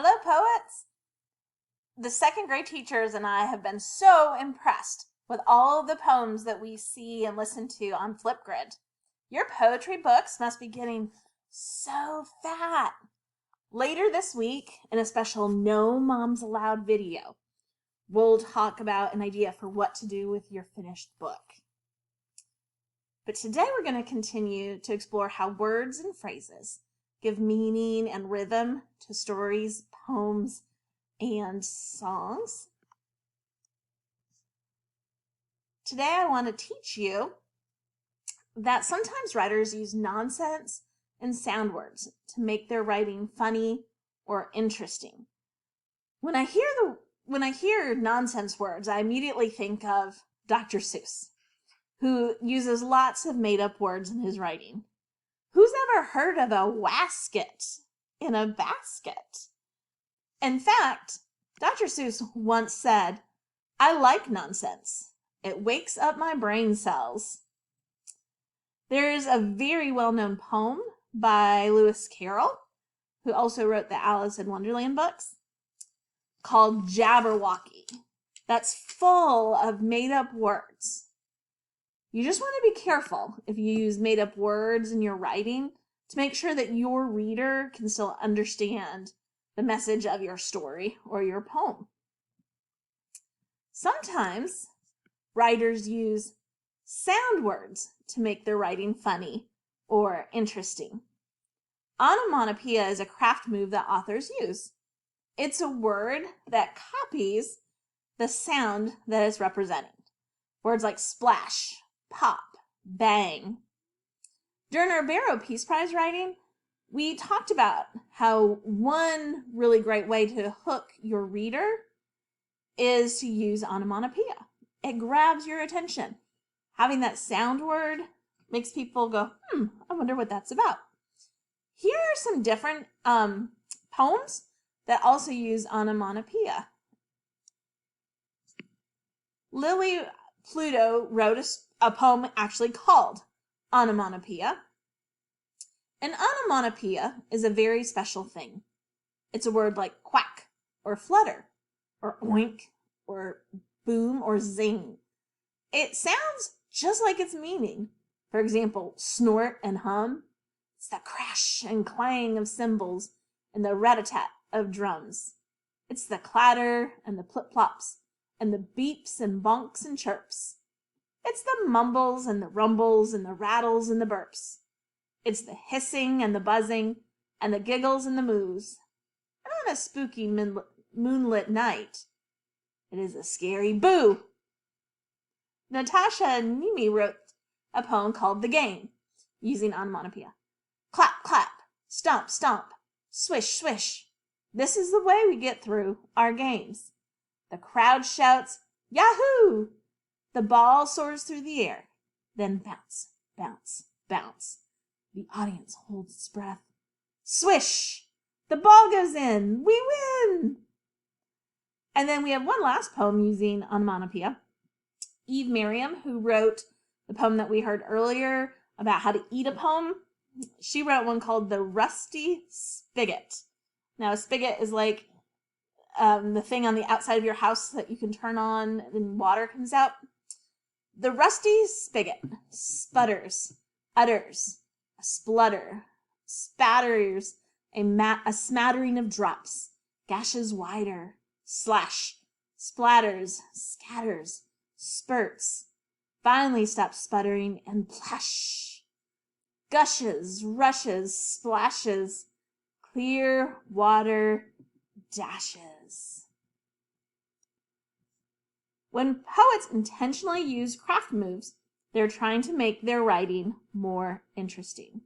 Hello, poets! The second grade teachers and I have been so impressed with all of the poems that we see and listen to on Flipgrid. Your poetry books must be getting so fat. Later this week, in a special No Moms Allowed video, we'll talk about an idea for what to do with your finished book. But today we're going to continue to explore how words and phrases give meaning and rhythm to stories, poems, and songs. Today I want to teach you that sometimes writers use nonsense and sound words to make their writing funny or interesting. When I hear nonsense words, I immediately think of Dr. Seuss, who uses lots of made-up words in his writing. Who's ever heard of a wasket in a basket? In fact, Dr. Seuss once said, "I like nonsense. It wakes up my brain cells." There's a very well-known poem by Lewis Carroll, who also wrote the Alice in Wonderland books, called Jabberwocky, that's full of made-up words. You just want to be careful if you use made-up words in your writing to make sure that your reader can still understand the message of your story or your poem. Sometimes writers use sound words to make their writing funny or interesting. Onomatopoeia is a craft move that authors use. It's a word that copies the sound that it's representing. Words like splash, pop, bang. During our Barrow Peace Prize writing, we talked about how one really great way to hook your reader is to use onomatopoeia. It grabs your attention. Having that sound word makes people go, I wonder what that's about. Here are some different poems that also use onomatopoeia. Lily Pluto wrote a poem actually called Onomatopoeia. An onomatopoeia is a very special thing. It's a word like quack or flutter or oink or boom or zing. It sounds just like its meaning. For example, snort and hum. It's the crash and clang of cymbals and the rat-a-tat of drums. It's the clatter and the plip-plops and the beeps and bonks and chirps. It's the mumbles and the rumbles and the rattles and the burps. It's the hissing and the buzzing and the giggles and the moos. And on a spooky moonlit night, it is a scary boo. Natasha Nimi wrote a poem called The Game, using onomatopoeia. Clap, clap, stomp, stomp, swish, swish. This is the way we get through our games. The crowd shouts, Yahoo! The ball soars through the air, then bounce, bounce, bounce. The audience holds its breath. Swish! The ball goes in. We win! And then we have one last poem using onomatopoeia. Eve Merriam, who wrote the poem that we heard earlier about how to eat a poem, she wrote one called The Rusty Spigot. Now, a spigot is like the thing on the outside of your house that you can turn on and water comes out. The rusty spigot sputters, utters, a splutter, spatters, a smattering of drops, gashes wider, slash, splatters, scatters, spurts, finally stops sputtering and plash, gushes, rushes, splashes, clear water dashes. When poets intentionally use craft moves, they're trying to make their writing more interesting.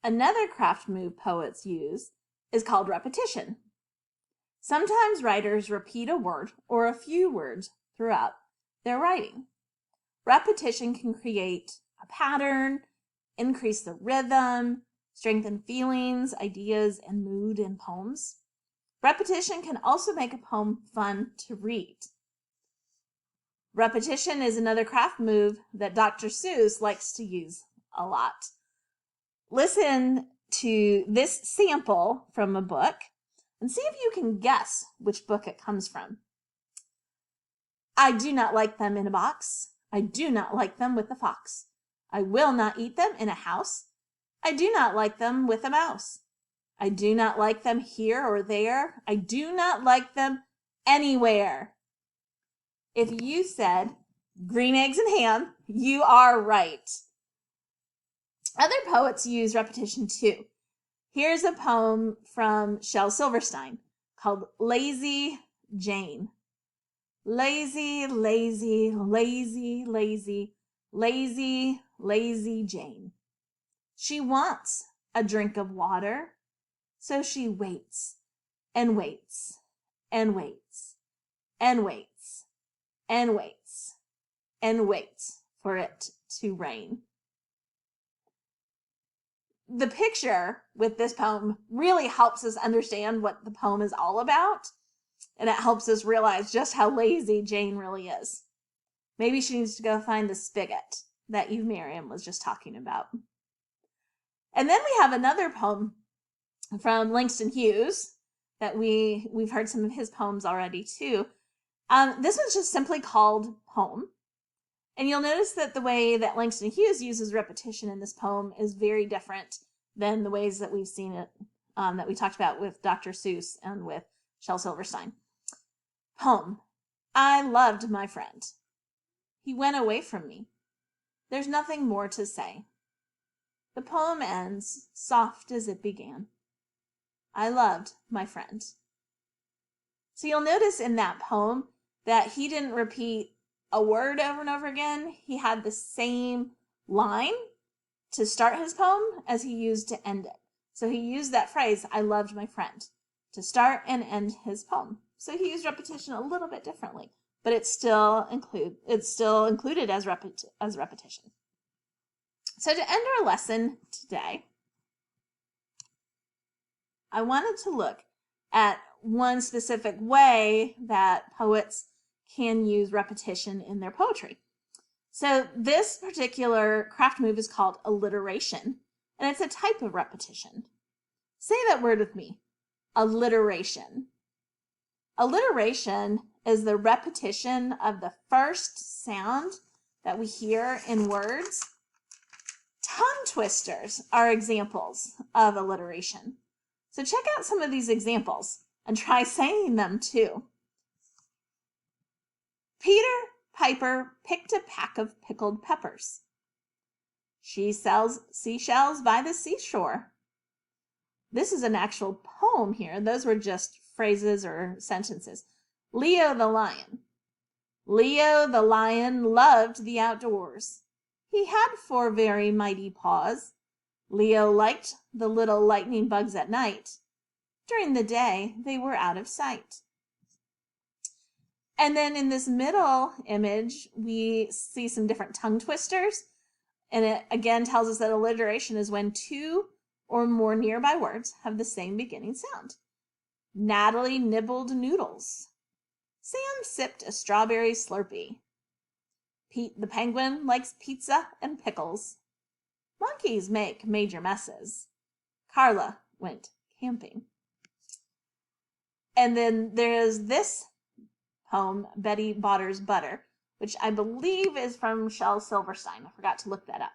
Another craft move poets use is called repetition. Sometimes writers repeat a word or a few words throughout their writing. Repetition can create a pattern, increase the rhythm, strengthen feelings, ideas, and mood in poems. Repetition can also make a poem fun to read. Repetition is another craft move that Dr. Seuss likes to use a lot. Listen to this sample from a book and see if you can guess which book it comes from. I do not like them in a box. I do not like them with a fox. I will not eat them in a house. I do not like them with a mouse. I do not like them here or there. I do not like them anywhere. If you said green eggs and ham, you are right. Other poets use repetition too. Here's a poem from Shel Silverstein called Lazy Jane. Lazy, lazy, lazy, lazy, lazy, lazy Jane. She wants a drink of water, so she waits and waits and waits and waits and waits and waits for it to rain. The picture with this poem really helps us understand what the poem is all about, and it helps us realize just how lazy Jane really is. Maybe she needs to go find the spigot that Eve Miriam was just talking about. And then we have another poem from Langston Hughes that we've heard some of his poems already too. This one's just simply called Poem. And you'll notice that the way that Langston Hughes uses repetition in this poem is very different than the ways that we've seen it, that we talked about with Dr. Seuss and with Shel Silverstein. Poem. I loved my friend. He went away from me. There's nothing more to say. The poem ends soft as it began. I loved my friend. So you'll notice in that poem that he didn't repeat a word over and over again. He had the same line to start his poem as he used to end it. So he used that phrase, I loved my friend, to start and end his poem. So he used repetition a little bit differently, but it's still included as repetition. So to end our lesson today, I wanted to look at one specific way that poets can use repetition in their poetry. So this particular craft move is called alliteration, and it's a type of repetition. Say that word with me, alliteration. Alliteration is the repetition of the first sound that we hear in words. Tongue twisters are examples of alliteration. So check out some of these examples and try saying them too. Peter Piper picked a pack of pickled peppers. She sells seashells by the seashore. This is an actual poem here. Those were just phrases or sentences. Leo the lion. Leo the lion loved the outdoors. He had 4 very mighty paws. Leo liked the little lightning bugs at night. During the day, they were out of sight. And then in this middle image, we see some different tongue twisters. And it again tells us that alliteration is when 2 or more nearby words have the same beginning sound. Natalie nibbled noodles. Sam sipped a strawberry Slurpee. Pete the penguin likes pizza and pickles. Monkeys make major messes. Carla went camping. And then there's this poem, Betty Botter's Butter, which I believe is from Shel Silverstein. I forgot to look that up.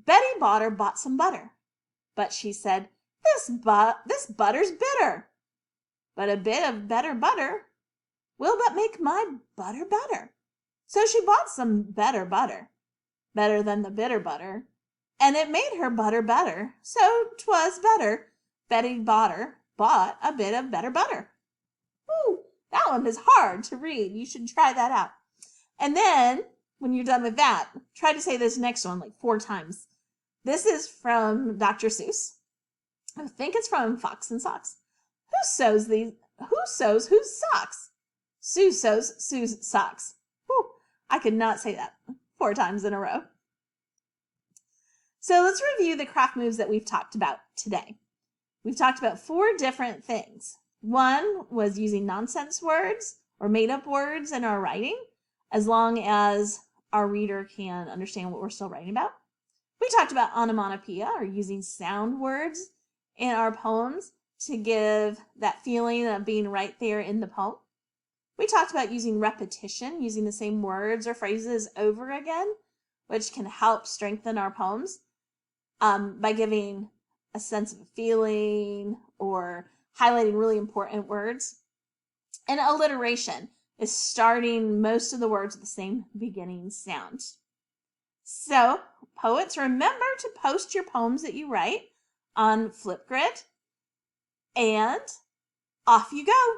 Betty Botter bought some butter, but she said, this butter's bitter. But a bit of better butter will but make my butter better. So she bought some better butter, better than the bitter butter, and it made her butter better. So 'twas better Betty Botter bought a bit of better butter. Ooh, that one is hard to read. You should try that out. And then, when you're done with that, try to say this next one like 4 times. This is from Dr. Seuss. I think it's from Fox and Socks. Who sews whose socks? Sue sews Sue's socks. Whew, I could not say that 4 times in a row. So let's review the craft moves that we've talked about today. We've talked about 4 different things. One was using nonsense words or made-up words in our writing, as long as our reader can understand what we're still writing about. We talked about onomatopoeia, or using sound words in our poems to give that feeling of being right there in the poem. We talked about using repetition, using the same words or phrases over again, which can help strengthen our poems by giving a sense of a feeling or highlighting really important words. And alliteration is starting most of the words with the same beginning sound. So, poets, remember to post your poems that you write on Flipgrid, and off you go.